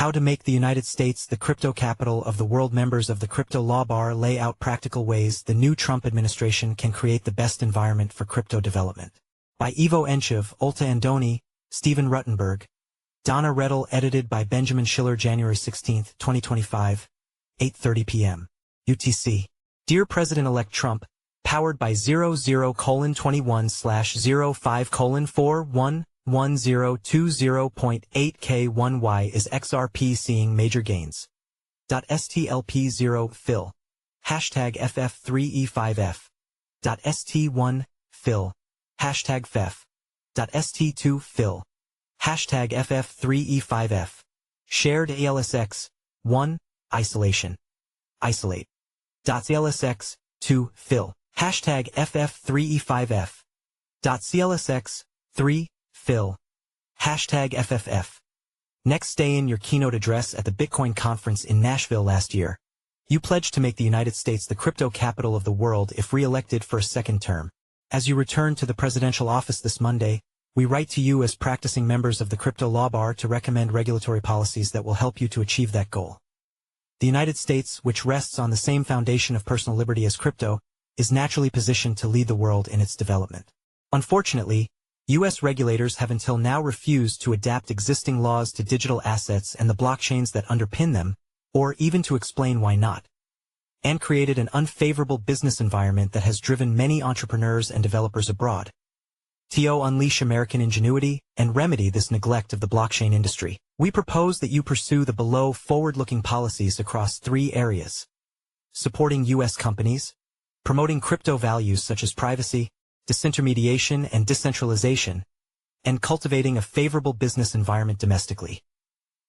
How to make the United States the crypto capital of the world. Members of the Crypto Law Bar lay out practical ways the new Trump administration can create the best environment for crypto development. By Ivo Entchev, Olta Andoni, Stephen Rutenberg. Donna Redel, edited by Benjamin Schiller, January 16, 2025, 8:30 p.m. UTC. Dear President-elect Trump, powered by 00:21/05:4111020.8K1Y is XRP seeing major gains. .STLP0 fill. Hashtag FF3E5F. .ST1 fill. Hashtag FEF. .ST2 fill. Hashtag FF3E5F. Shared ALSX. 1. Isolation. Isolate. .CLSX. 2. Fill. Hashtag FF3E5F. .CLSX. 3. Fill. Hashtag FFF. NextStayIn. Your keynote address at the Bitcoin conference in Nashville last year. You pledged to make the United States the crypto capital of the world if re-elected for a second term. As you return to the presidential office this Monday, we write to you as practicing members of the Crypto Law Bar to recommend regulatory policies that will help you to achieve that goal. The United States, which rests on the same foundation of personal liberty as crypto, is naturally positioned to lead the world in its development. Unfortunately, U.S. regulators have until now refused to adapt existing laws to digital assets and the blockchains that underpin them, or even to explain why not, and created an unfavorable business environment that has driven many entrepreneurs and developers abroad. To unleash American ingenuity and remedy this neglect of the blockchain industry, we propose that you pursue the below forward-looking policies across 3 areas: supporting U.S. companies, promoting crypto values such as privacy, disintermediation and decentralization, and cultivating a favorable business environment domestically.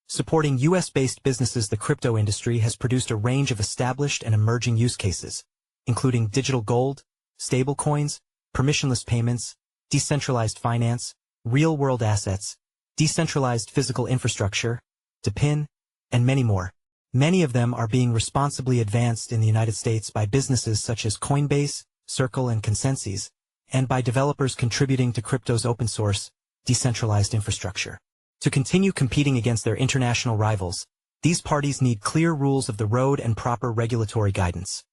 Supporting U.S. based businesses. The crypto industry has produced a range of established and emerging use cases, including digital gold, stablecoins, permissionless payments, decentralized finance, real-world assets, decentralized physical infrastructure, DePIN, and many more. Many of them are being responsibly advanced in the United States by businesses such as Coinbase, Circle, and Consensys, and by developers contributing to crypto's open-source, decentralized infrastructure. To continue competing against their international rivals, these parties need clear rules of the road and proper regulatory guidance.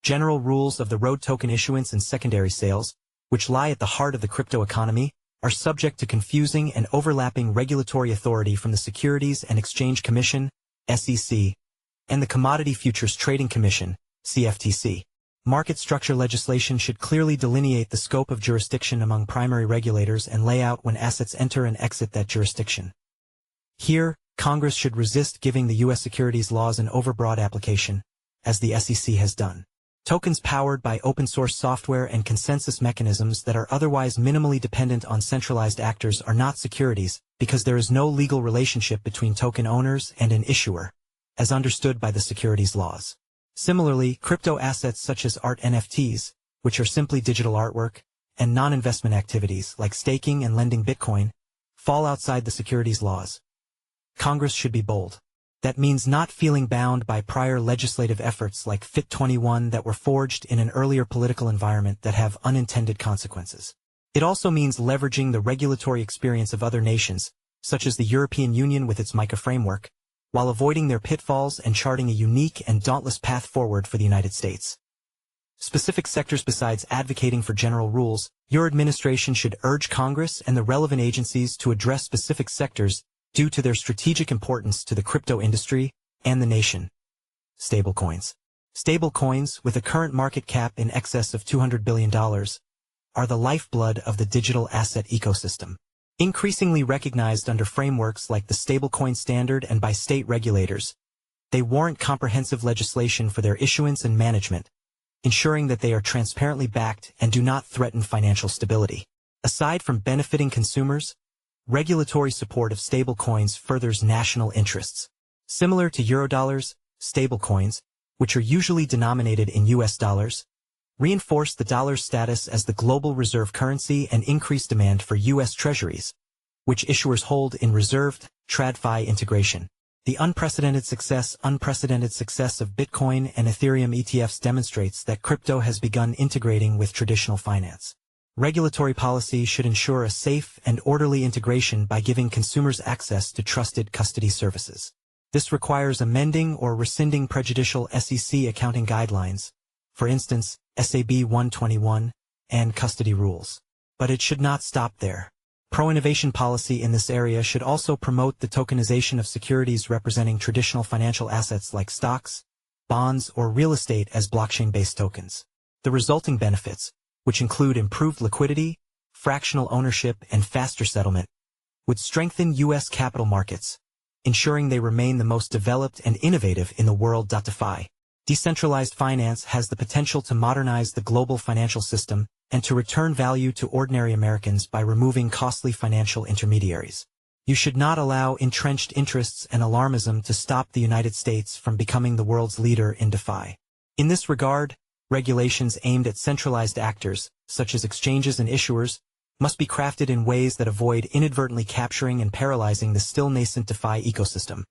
General rules of the RoadToken issuance and secondary sales, which lie at the heart of the crypto economy, are subject to confusing and overlapping regulatory authority from the Securities and Exchange Commission, SEC, and the Commodity Futures Trading Commission, CFTC. Market structure legislation should clearly delineate the scope of jurisdiction among primary regulators and lay out when assets enter and exit that jurisdiction. Here, Congress should resist giving the U.S. securities laws an overbroad application, as the SEC has done. Tokens powered by open-source software and consensus mechanisms that are otherwise minimally dependent on centralized actors are not securities because there is no legal relationship between token owners and an issuer, as understood by the securities laws. Similarly, crypto assets such as art NFTs, which are simply digital artwork, and non-investment activities like staking and lending Bitcoin, fall outside the securities laws. Congress should be bold. That means not feeling bound by prior legislative efforts like FIT 21 that were forged in an earlier political environment that have unintended consequences. It also means leveraging the regulatory experience of other nations, such as the European Union with its MiCA framework, while avoiding their pitfalls and charting a unique and dauntless path forward for the United States. Specific sectors. Besides advocating for general rules, your administration should urge Congress and the relevant agencies to address specific sectors due to their strategic importance to the crypto industry and the nation. Stablecoins. Stablecoins, with a current market cap in excess of $200 billion, are the lifeblood of the digital asset ecosystem. Increasingly recognized under frameworks like the stablecoin standard and by state regulators, they warrant comprehensive legislation for their issuance and management, ensuring that they are transparently backed and do not threaten financial stability. Aside from benefiting consumers, regulatory support of stablecoins furthers national interests. Similar to Eurodollars, stablecoins, which are usually denominated in U.S. dollars, reinforce the dollar's status as the global reserve currency and increase demand for U.S. treasuries, which issuers hold in reserved, TradFi integration. The unprecedented success of Bitcoin and Ethereum ETFs demonstrates that crypto has begun integrating with traditional finance. Regulatory policy should ensure a safe and orderly integration by giving consumers access to trusted custody services. This requires amending or rescinding prejudicial SEC accounting guidelines, for instance, SAB 121, and custody rules. But it should not stop there. Pro-innovation policy in this area should also promote the tokenization of securities representing traditional financial assets like stocks, bonds, or real estate as blockchain-based tokens. The resulting benefits, which include improved liquidity, fractional ownership, and faster settlement, would strengthen U.S. capital markets, ensuring they remain the most developed and innovative in the world.To. Decentralized finance has the potential to modernize the global financial system and to return value to ordinary Americans by removing costly financial intermediaries. You should not allow entrenched interests and alarmism to stop the United States from becoming the world's leader in DeFi. In this regard, regulations aimed at centralized actors, such as exchanges and issuers, must be crafted in ways that avoid inadvertently capturing and paralyzing the still nascent DeFi ecosystem.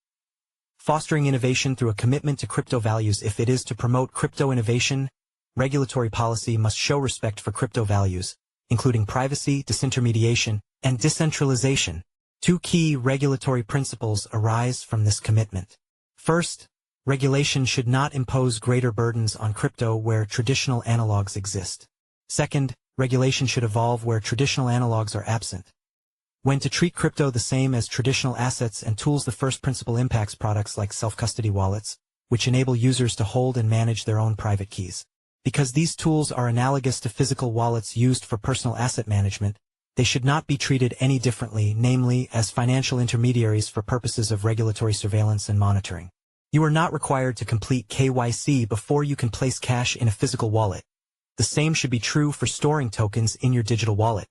Fostering innovation through a commitment to crypto values. If it is to promote crypto innovation, regulatory policy must show respect for crypto values, including privacy, disintermediation, and decentralization. Two key regulatory principles arise from this commitment. First, regulation should not impose greater burdens on crypto where traditional analogs exist. Second, regulation should evolve where traditional analogs are absent. When to treat crypto the same as traditional assets and tools. The first principle impacts products like self-custody wallets, which enable users to hold and manage their own private keys. Because these tools are analogous to physical wallets used for personal asset management, they should not be treated any differently, namely as financial intermediaries for purposes of regulatory surveillance and monitoring. You are not required to complete KYC before you can place cash in a physical wallet. The same should be true for storing tokens in your digital wallet.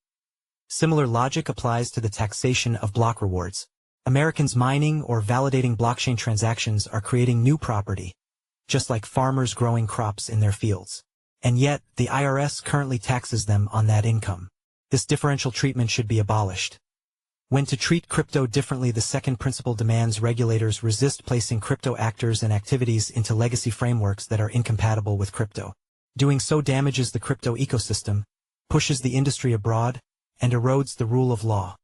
Similar logic applies to the taxation of block rewards. Americans mining or validating blockchain transactions are creating new property, just like farmers growing crops in their fields. And yet, the IRS currently taxes them on that income. This differential treatment should be abolished. When to treat crypto differently. The second principle demands regulators resist placing crypto actors and activities into legacy frameworks that are incompatible with crypto. Doing so damages the crypto ecosystem, pushes the industry abroad, and erodes the rule of law.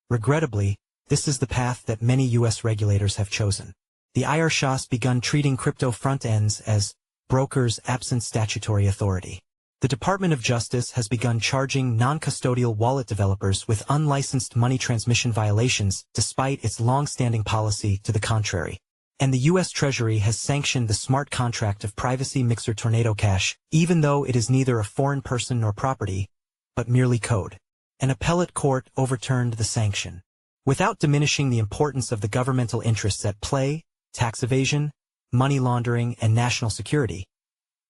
Regrettably, this is the path that many U.S. regulators have chosen. The IRS has begun treating crypto front ends as brokers absent statutory authority. The Department of Justice has begun charging non-custodial wallet developers with unlicensed money transmission violations despite its long-standing policy to the contrary. And the U.S. Treasury has sanctioned the smart contract of privacy mixer Tornado Cash, even though it is neither a foreign person nor property, but merely code. An appellate court overturned the sanction. Without diminishing the importance of the governmental interests at play, tax evasion, money laundering, and national security,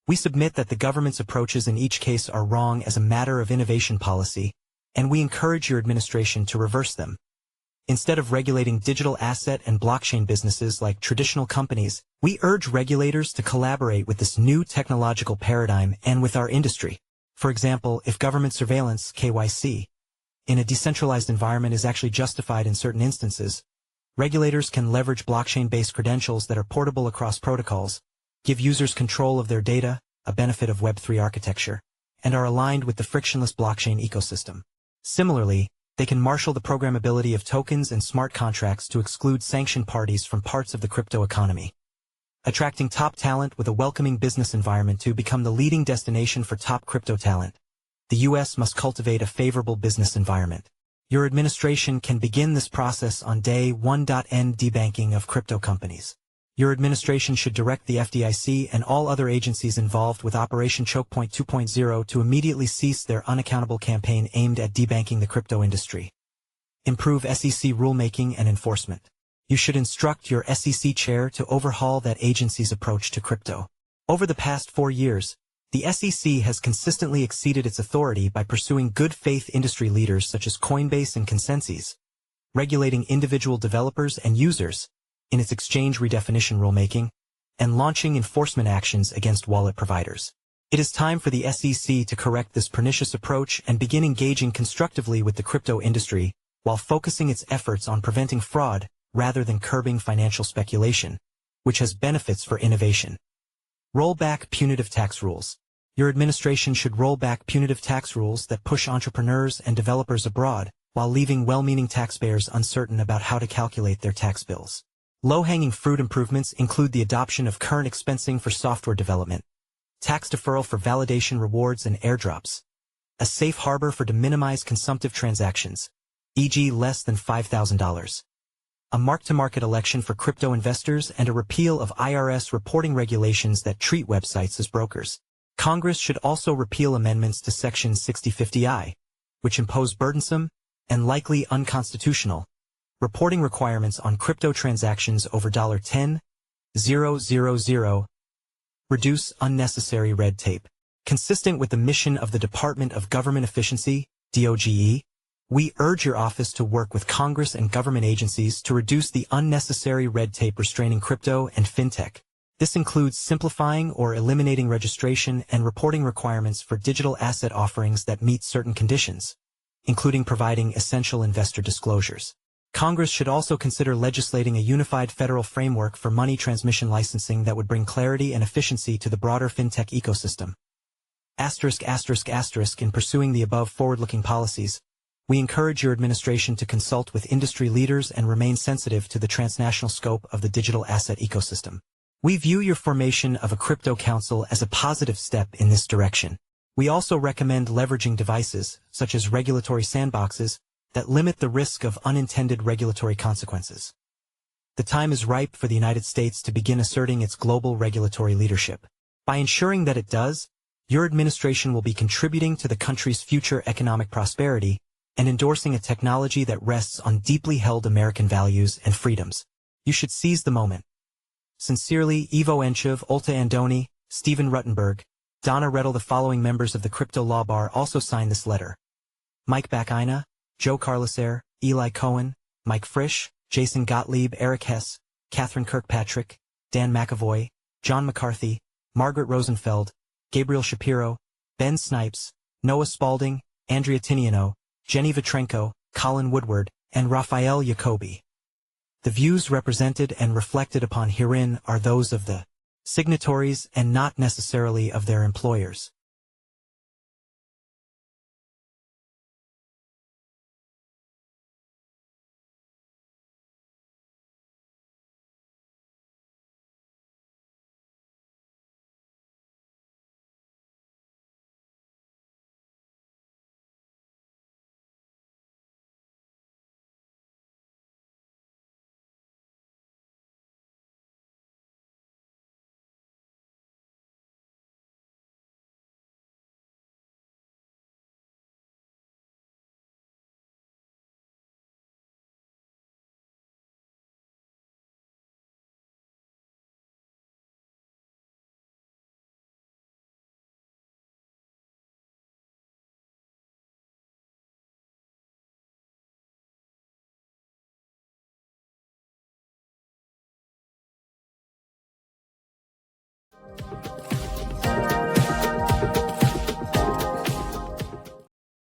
we submit that the government's approaches in each case are wrong as a matter of innovation policy, and we encourage your administration to reverse them. Instead of regulating digital asset and blockchain businesses like traditional companies, we urge regulators to collaborate with this new technological paradigm and with our industry. For example, if government surveillance, KYC, in a decentralized environment is actually justified in certain instances, regulators can leverage blockchain-based credentials that are portable across protocols, give users control of their data, a benefit of Web3 architecture, and are aligned with the frictionless blockchain ecosystem. Similarly, they can marshal the programmability of tokens and smart contracts to exclude sanctioned parties from parts of the crypto economy. Attracting top talent with a welcoming business environment. To become the leading destination for top crypto talent, the U.S. must cultivate a favorable business environment. Your administration can begin this process on day 1. End debanking of crypto companies. Your administration should direct the FDIC and all other agencies involved with Operation Chokepoint 2.0 to immediately cease their unaccountable campaign aimed at debanking the crypto industry. Improve SEC rulemaking and enforcement. You should instruct your SEC chair to overhaul that agency's approach to crypto. Over the past 4 years, the SEC has consistently exceeded its authority by pursuing good faith industry leaders such as Coinbase and Consensys, regulating individual developers and users in its exchange redefinition rulemaking, and launching enforcement actions against wallet providers. It is time for the SEC to correct this pernicious approach and begin engaging constructively with the crypto industry while focusing its efforts on preventing fraud rather than curbing financial speculation, which has benefits for innovation. Roll back punitive tax rules. Your administration should roll back punitive tax rules that push entrepreneurs and developers abroad while leaving well-meaning taxpayers uncertain about how to calculate their tax bills. Low-hanging fruit improvements include the adoption of current expensing for software development, tax deferral for validation rewards and airdrops, a safe harbor for de minimis consumptive transactions, e.g. less than $5,000, a mark-to-market election for crypto investors, and a repeal of IRS reporting regulations that treat websites as brokers. Congress should also repeal amendments to Section 6050I, which impose burdensome, and likely unconstitutional, reporting requirements on crypto transactions over $10,000, reduce unnecessary red tape. Consistent with the mission of the Department of Government Efficiency, DOGE, we urge your office to work with Congress and government agencies to reduce the unnecessary red tape restraining crypto and fintech. This includes simplifying or eliminating registration and reporting requirements for digital asset offerings that meet certain conditions, including providing essential investor disclosures. Congress should also consider legislating a unified federal framework for money transmission licensing that would bring clarity and efficiency to the broader fintech ecosystem. In pursuing the above forward-looking policies, we encourage your administration to consult with industry leaders and remain sensitive to the transnational scope of the digital asset ecosystem. We view your formation of a crypto council as a positive step in this direction. We also recommend leveraging devices, such as regulatory sandboxes, that limit the risk of unintended regulatory consequences. The time is ripe for the United States to begin asserting its global regulatory leadership. By ensuring that it does, your administration will be contributing to the country's future economic prosperity and endorsing a technology that rests on deeply held American values and freedoms. You should seize the moment. Sincerely, Ivo Entchev, Olta Andoni, Stephen Rutenberg, Donna Redel. The following members of the Crypto Law Bar also signed this letter: Mike Bakina, Joe Carlisaire, Eli Cohen, Mike Frisch, Jason Gottlieb, Eric Hess, Catherine Kirkpatrick, Dan McAvoy, John McCarthy, Margaret Rosenfeld, Gabriel Shapiro, Ben Snipes, Noah Spalding, Andrea Tiniano, Jenny Vitrenko, Colin Woodward, and Raphael Jacobi. The views represented and reflected upon herein are those of the signatories and not necessarily of their employers.